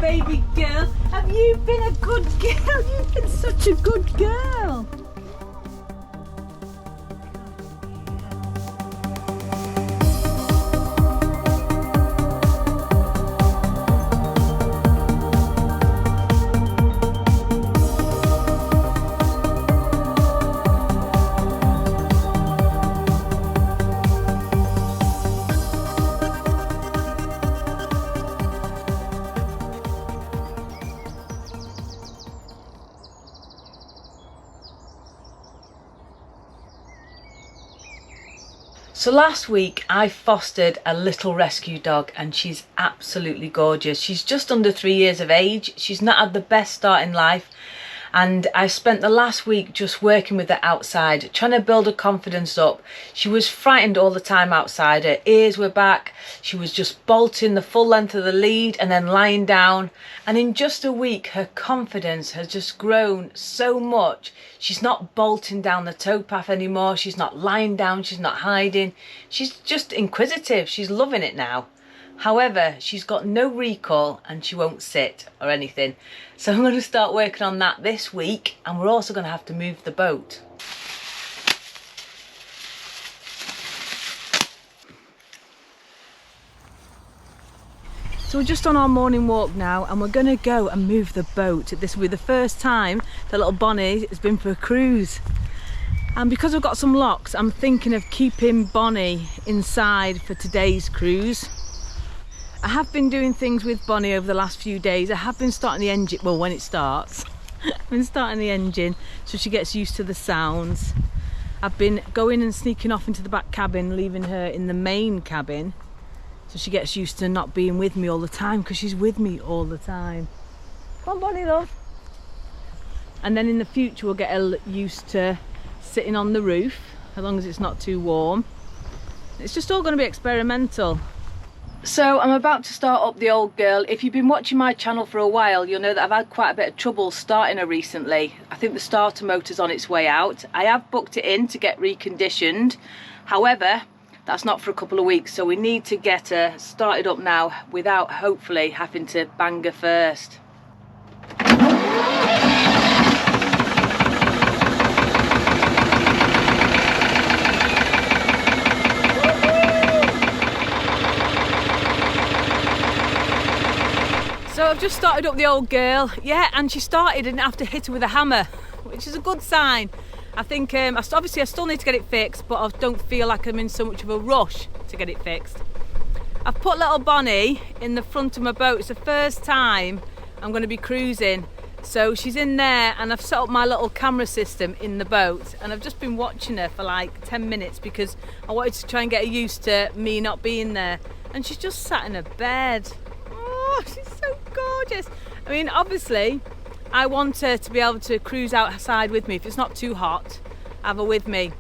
baby girl. Have you been a good girl? You've been such a good girl. So last week I fostered a little rescue dog and she's absolutely gorgeous. She's just under 3 years of age. She's not had the best start in life, and I spent the last week just working with her outside, trying to build her confidence up. She was frightened all the time outside. Her ears were back. She was just bolting the full length of the lead and then lying down. And in just a week, her confidence has just grown so much. She's not bolting down the towpath anymore. She's not lying down. She's not hiding. She's just inquisitive. She's loving it now. However, she's got no recall and she won't sit or anything. So I'm going to start working on that this week, and we're also going to have to move the boat. So we're just on our morning walk now, and we're going to go and move the boat. This will be the first time that little Bonnie has been for a cruise. And because I've got some locks, I'm thinking of keeping Bonnie inside for today's cruise. I have been doing things with Bonnie over the last few days. I have been starting the engine, well, when it starts. I've been starting the engine so she gets used to the sounds. I've been going and sneaking off into the back cabin, leaving her in the main cabin so she gets used to not being with me all the time, because she's with me all the time. Come on, Bonnie, love. And then in the future we'll get her used to sitting on the roof, as long as it's not too warm. It's just all going to be experimental. So I'm about to start up the old girl. If you've been watching my channel for a while, you'll know that I've had quite a bit of trouble starting her recently. I think the starter motor's on its way out. I have booked it in to get reconditioned. However, that's not for a couple of weeks, so we need to get her started up now without hopefully having to bang her first. So I've just started up the old girl, yeah, and she started and didn't have to hit her with a hammer, which is a good sign. I think, obviously I still need to get it fixed, but I don't feel like I'm in so much of a rush to get it fixed. I've put little Bonnie in the front of my boat. It's the first time I'm going to be cruising. So she's in there, and I've set up my little camera system in the boat, and I've just been watching her for like 10 minutes because I wanted to try and get her used to me not being there. And she's just sat in her bed. Oh, she's so gorgeous. I mean, obviously I want her to be able to cruise outside with me. If it's not too hot, have her with me,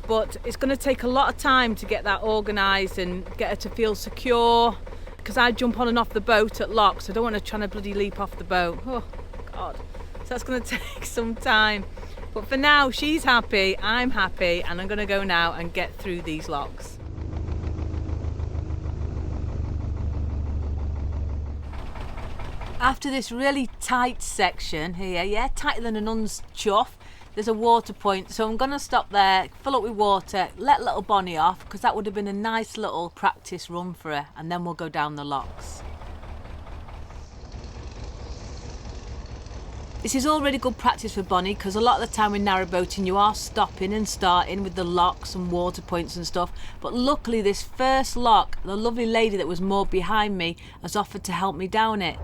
but it's going to take a lot of time to get that organised and get her to feel secure, because I jump on and off the boat at locks. I don't want her trying to bloody leap off the boat. Oh God, so that's going to take some time, but for now she's happy, I'm happy, and I'm going to go now and get through these locks. After this really tight section here, yeah, tighter than a nun's chuff, there's a water point. So I'm going to stop there, fill up with water, let little Bonnie off, because that would have been a nice little practice run for her, and then we'll go down the locks. This is already good practice for Bonnie, because a lot of the time with narrowboating you are stopping and starting with the locks and water points and stuff. But luckily this first lock, the lovely lady that was moored behind me has offered to help me down it.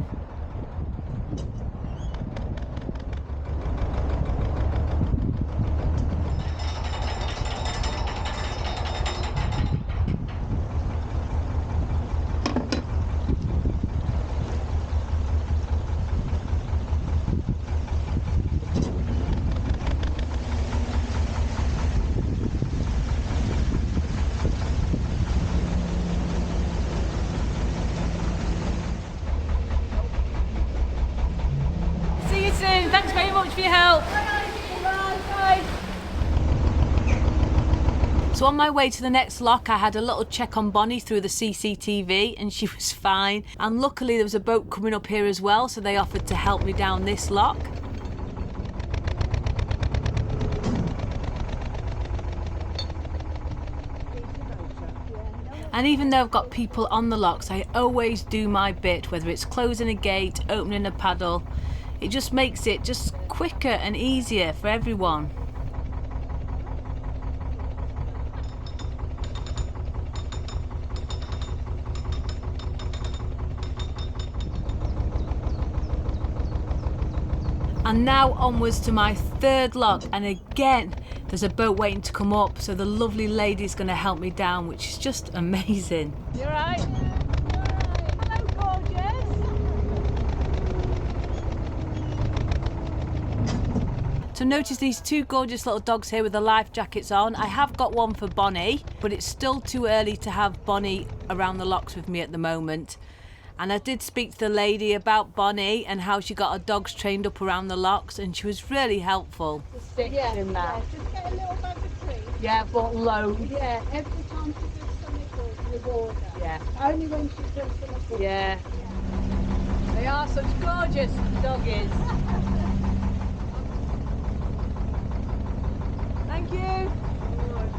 So on my way to the next lock, I had a little check on Bonny through the CCTV and she was fine. And luckily there was a boat coming up here as well, so they offered to help me down this lock. And even though I've got people on the locks, I always do my bit, whether it's closing a gate, opening a paddle. It just makes it just quicker and easier for everyone. And now onwards to my third lock, and again there's a boat waiting to come up, so the lovely lady's going to help me down, which is just amazing. You alright? Hello, gorgeous. So notice these two gorgeous little dogs here with the life jackets on. I have got one for Bonny, but it's still too early to have Bonny around the locks with me at the moment. And I did speak to the lady about Bonny and how she got her dogs trained up around the locks, and she was really helpful. The sticks in that. Yeah, just get a little bag of trees. Yeah, but loads. Yeah, every time she does something with water. Yeah. Only when she does something. Yeah. They are such gorgeous doggies. Thank you.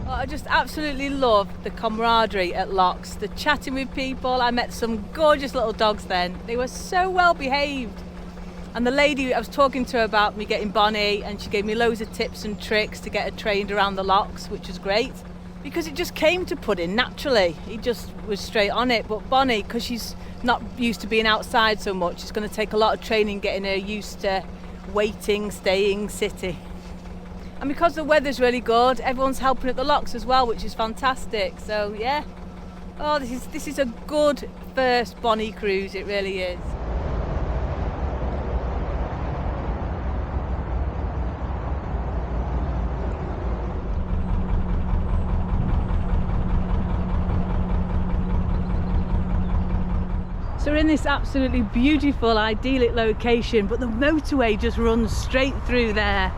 Oh, I just absolutely love the camaraderie at Locks, the chatting with people. I met some gorgeous little dogs then. They were so well behaved. And the lady, I was talking to her about me getting Bonny, and she gave me loads of tips and tricks to get her trained around the locks, which was great. Because it just came to Pudding naturally. He just was straight on it. But Bonny, because she's not used to being outside so much, it's going to take a lot of training getting her used to waiting, staying, sitting. And because the weather's really good, everyone's helping at the locks as well, which is fantastic. So yeah, oh, this is a good first Bonny cruise, it really is. So we're in this absolutely beautiful, idyllic location, but the motorway just runs straight through there.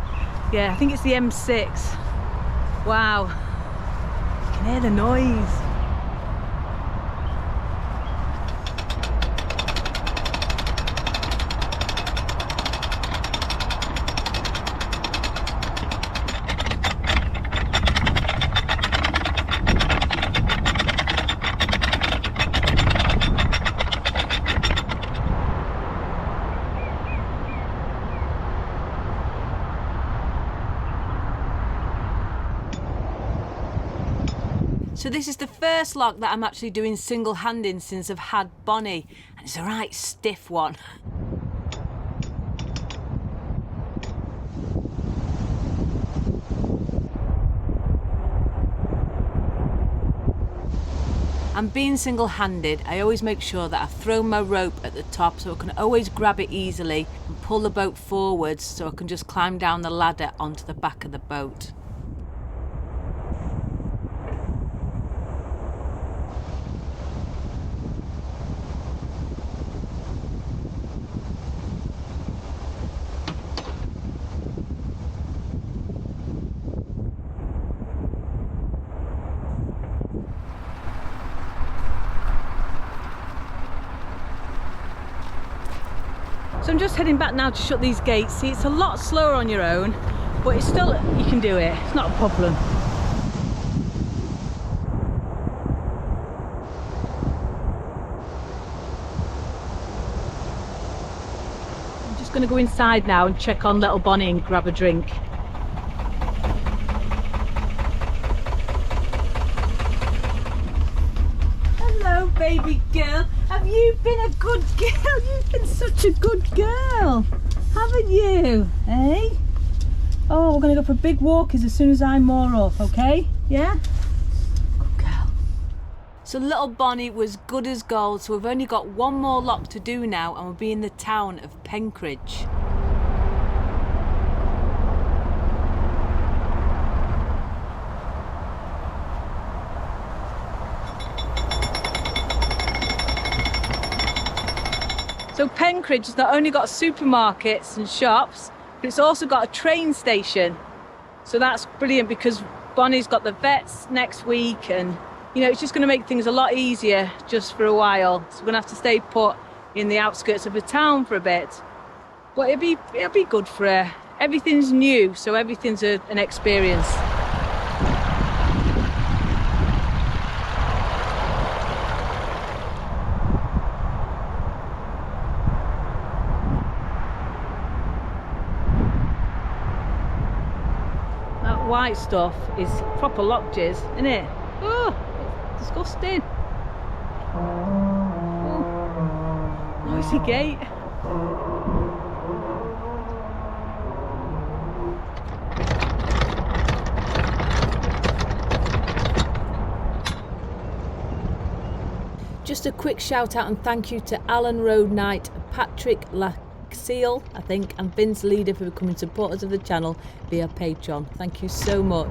Yeah, I think it's the M6. Wow, you can hear the noise. So this is the first lock that I'm actually doing single-handed since I've had Bonny, and it's a right stiff one. And being single-handed, I always make sure that I've thrown my rope at the top so I can always grab it easily and pull the boat forwards so I can just climb down the ladder onto the back of the boat. So I'm just heading back now to shut these gates. See, it's a lot slower on your own, but it's still, you can do it. It's not a problem. I'm just going to go inside now and check on little Bonny and grab a drink. Hello, baby girl. Have you been a good girl? You've been such a good girl, haven't you? Eh? Oh, we're going to go for big walkers as soon as I'm more up, okay? Yeah? Good girl. So little Bonny was good as gold, so we've only got one more lock to do now and we'll be in the town of Penkridge. So Penkridge has not only got supermarkets and shops, but it's also got a train station. So that's brilliant because Bonny's got the vets next week, and you know, it's just going to make things a lot easier just for a while. So we're going to have to stay put in the outskirts of the town for a bit. But it'll be good for her. Everything's new, so everything's an experience. That white stuff is proper lockjaws, isn't it? Oh, it's disgusting. Oh, noisy gate. Just a quick shout out and thank you to Alan Road Knight, Patrick Laxeel, I think, and Vince Leader for becoming supporters of the channel via Patreon. Thank you so much.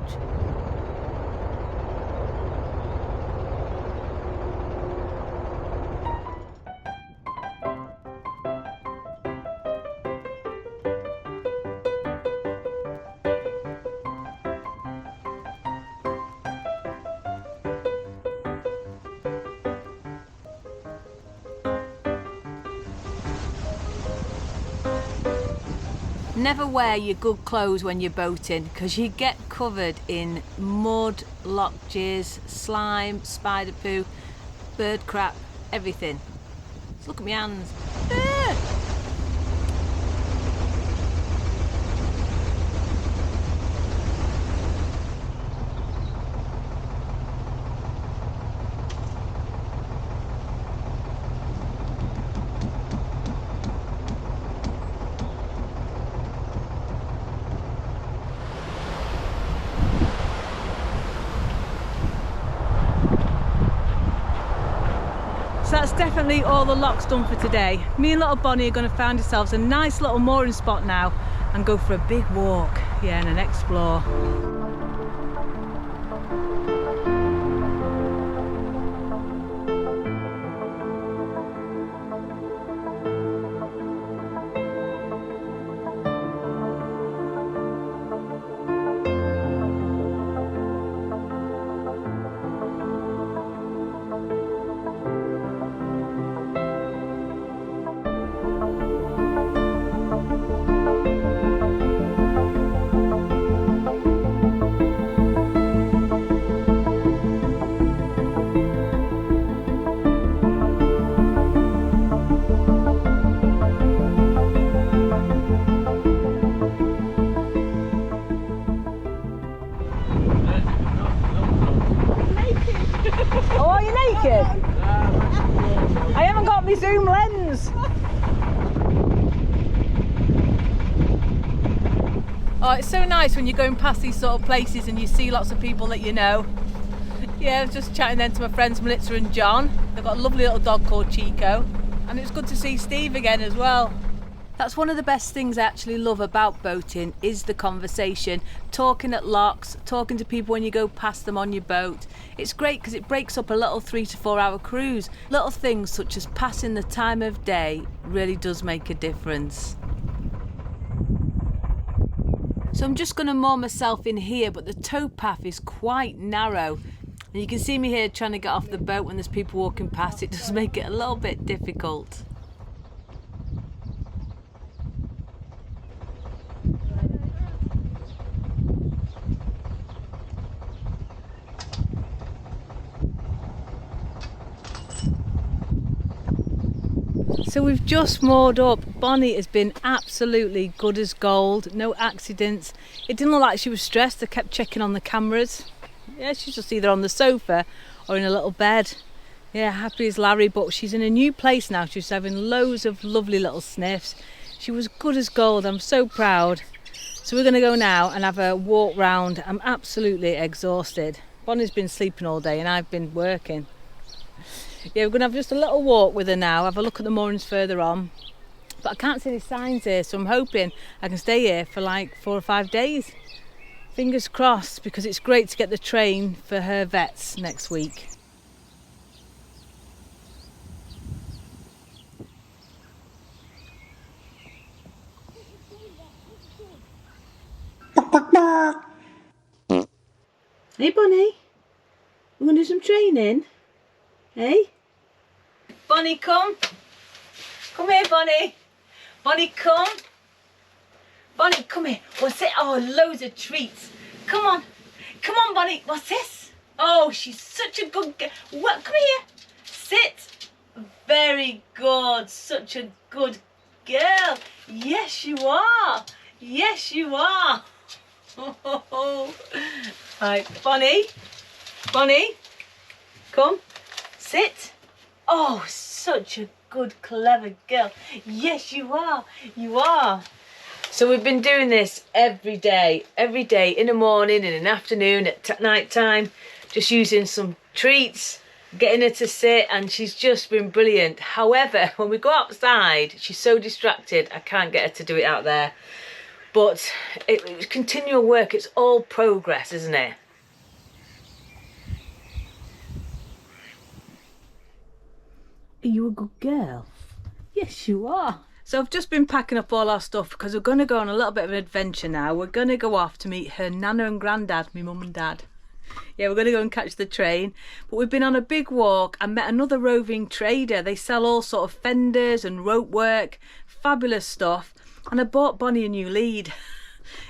Never wear your good clothes when you're boating because you get covered in mud, lockjaws, slime, spider poo, bird crap, everything. Just look at my hands. Ah! So that's definitely all the locks done for today. Me and little Bonny are going to find ourselves a nice little mooring spot now and go for a big walk, yeah, and an explore. Oh, are you naked? I haven't got my zoom lens. Oh, it's so nice when you're going past these sort of places and you see lots of people that you know. Yeah, I was just chatting then to my friends Melissa and John. They've got a lovely little dog called Chico. And it was good to see Steve again as well. That's one of the best things I actually love about boating is the conversation. Talking at locks, talking to people when you go past them on your boat. It's great because it breaks up a little 3 to 4 hour cruise. Little things such as passing the time of day really does make a difference. So I'm just going to moor myself in here, but the towpath is quite narrow. And you can see me here trying to get off the boat when there's people walking past. It does make it a little bit difficult. So we've just moored up. Bonny has been absolutely good as gold, no accidents. It didn't look like she was stressed. I kept checking on the cameras. Yeah, she's just either on the sofa or in a little bed. Yeah, happy as Larry, but she's in a new place now. She's having loads of lovely little sniffs. She was good as gold. I'm so proud. So we're going to go now and have a walk round. I'm absolutely exhausted. Bonny's been sleeping all day and I've been working. Yeah, we're going to have just a little walk with her now, have a look at the moorings further on. But I can't see any signs here, so I'm hoping I can stay here for like 4 or 5 days. Fingers crossed, because it's great to get the train for her vets next week. Hey Bonny, we're going to do some training. Hey? Bonny, come. Come here, Bonny. Bonny, come. Bonny, come here. What's it? Oh, loads of treats. Come on. Come on, Bonny. What's this? Oh, she's such a good girl. What? Come here. Sit. Very good. Such a good girl. Yes, you are. Yes, you are. Right, Bonny. Bonny. Come. Sit. Oh, such a good, clever girl. Yes, you are. You are. So we've been doing this every day, in the morning, in the afternoon, at night time, just using some treats, getting her to sit, and she's just been brilliant. However, when we go outside, she's so distracted, I can't get her to do it out there. But it's continual work, it's all progress, isn't it? Are you a good girl? Yes, you are. So I've just been packing up all our stuff because we're going to go on a little bit of an adventure now. We're going to go off to meet her nana and granddad, my mum and dad. Yeah, we're going to go and catch the train. But we've been on a big walk and met another roving trader. They sell all sort of fenders and rope work, fabulous stuff. And I bought Bonny a new lead.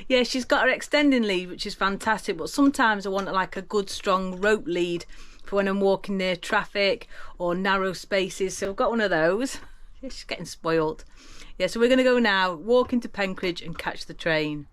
Yeah, she's got her extending lead, which is fantastic. But sometimes I want like a good strong rope lead for when I'm walking near traffic or narrow spaces. So I've got one of those. Yeah, she's getting spoiled. Yeah, so we're going to go now, walk into Penkridge and catch the train.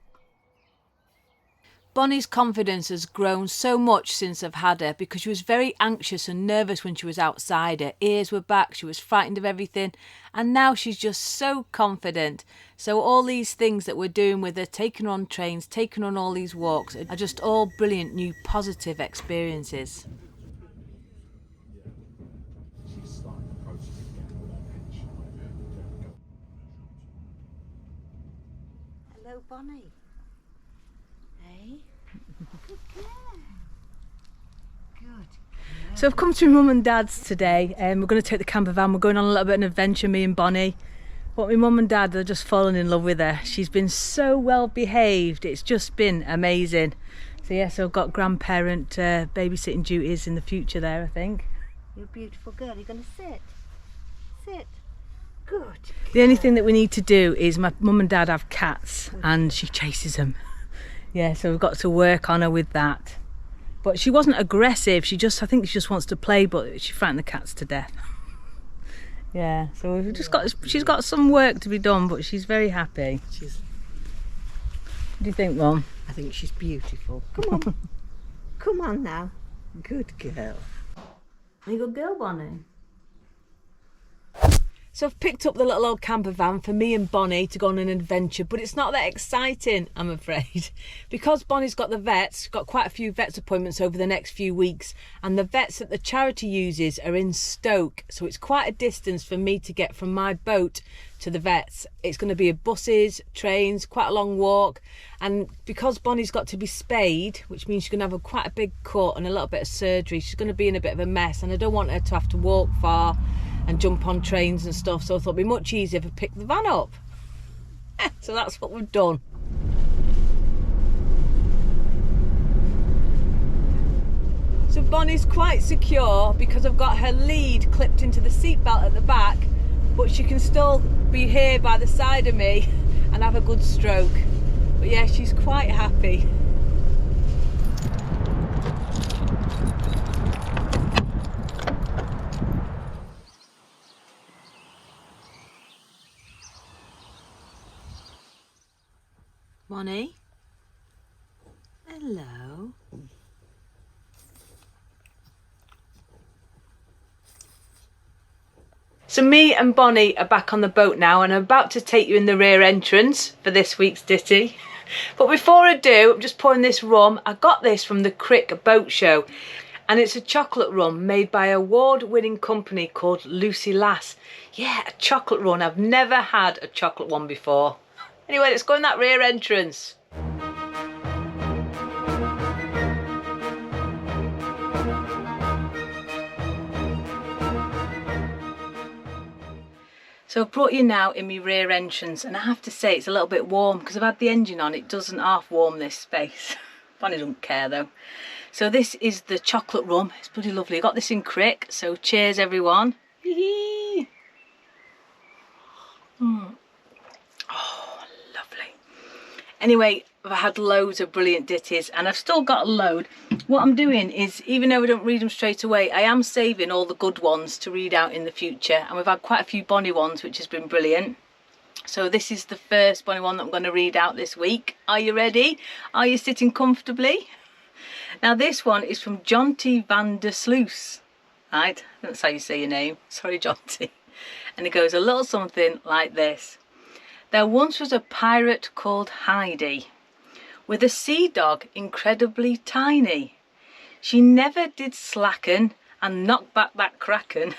Bonny's confidence has grown so much since I've had her because she was very anxious and nervous when she was outside. Her ears were back, she was frightened of everything, and now she's just so confident. So all these things that we're doing with her, taking her on trains, taking her on all these walks, are just all brilliant new positive experiences. Hello, Bonny. Hey? Good girl. Good. So I've come to my mum and dad's today and we're going to take the camper van. We're going on a little bit of an adventure, me and Bonny. But my mum and dad are just fallen in love with her. She's been so well behaved. It's just been amazing. So yeah, so I've got grandparent babysitting duties in the future there, I think. You're a beautiful girl. You're going to sit. Sit. Good. The only thing that we need to do is my mum and dad have cats and she chases them. Yeah, so we've got to work on her with that. But she wasn't aggressive. I think she just wants to play, but she frightened the cats to death. Yeah, so we've just she's got some work to be done, but she's very happy. What do you think, Mum? I think she's beautiful. Come on. Come on now. Good girl. Are you a good girl, Bonny? So I've picked up the little old camper van for me and Bonny to go on an adventure, but it's not that exciting, I'm afraid. Because Bonny's got the vets, she's got quite a few vets appointments over the next few weeks, and the vets that the charity uses are in Stoke, so it's quite a distance for me to get from my boat to the vets. It's going to be buses, trains, quite a long walk, and because Bonny's got to be spayed, which means she's going to have quite a big cut and a little bit of surgery, she's going to be in a bit of a mess, and I don't want her to have to walk far and jump on trains and stuff, so I thought it'd be much easier if I picked the van up. So that's what we've done. So Bonny's quite secure because I've got her lead clipped into the seatbelt at the back, but she can still be here by the side of me and have a good stroke. But yeah, she's quite happy. Bonny? Hello. So me and Bonny are back on the boat now and I'm about to take you in the rear entrance for this week's ditty. But before I do, I'm just pouring this rum. I got this from the Crick Boat Show and it's a chocolate rum made by an award-winning company called Lucy Lass. Yeah, a chocolate rum. I've never had a chocolate one before. Anyway, let's go in that rear entrance. So I've brought you now in my rear entrance and I have to say it's a little bit warm because I've had the engine on. It doesn't half warm this space. Bonny doesn't care though. So this is the chocolate rum. It's bloody lovely. I got this in crick, so cheers everyone. Mm. Oh, lovely. Anyway, I've had loads of brilliant ditties and I've still got a load. What I'm doing is, even though I don't read them straight away, I am saving all the good ones to read out in the future. And we've had quite a few Bonny ones, which has been brilliant. So this is the first Bonny one that I'm going to read out this week. Are you ready? Are you sitting comfortably? Now this one is from Jonty van der Sluis. Right, that's how you say your name. Sorry, Jonty. And it goes a little something like this. There once was a pirate called Heidi, with a sea dog incredibly tiny. She never did slacken and knock back that kraken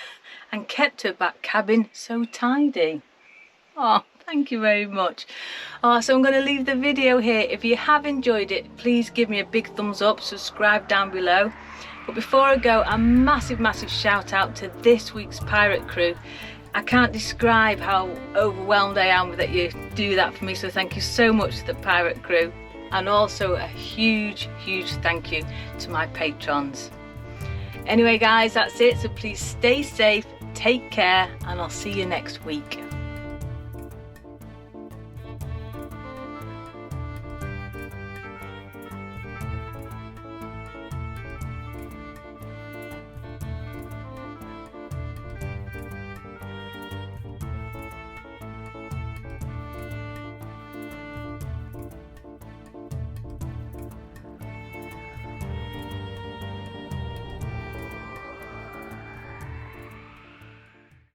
and kept her back cabin so tidy. Oh, thank you very much. Oh, so I'm going to leave the video here. If you have enjoyed it, please give me a big thumbs up, subscribe down below. But before I go, a massive shout out to this week's pirate crew. I can't describe how overwhelmed I am that you do that for me, so thank you so much to the pirate crew. And also a huge thank you to my patrons. Anyway guys, that's it, so please stay safe, take care, and I'll see you next week.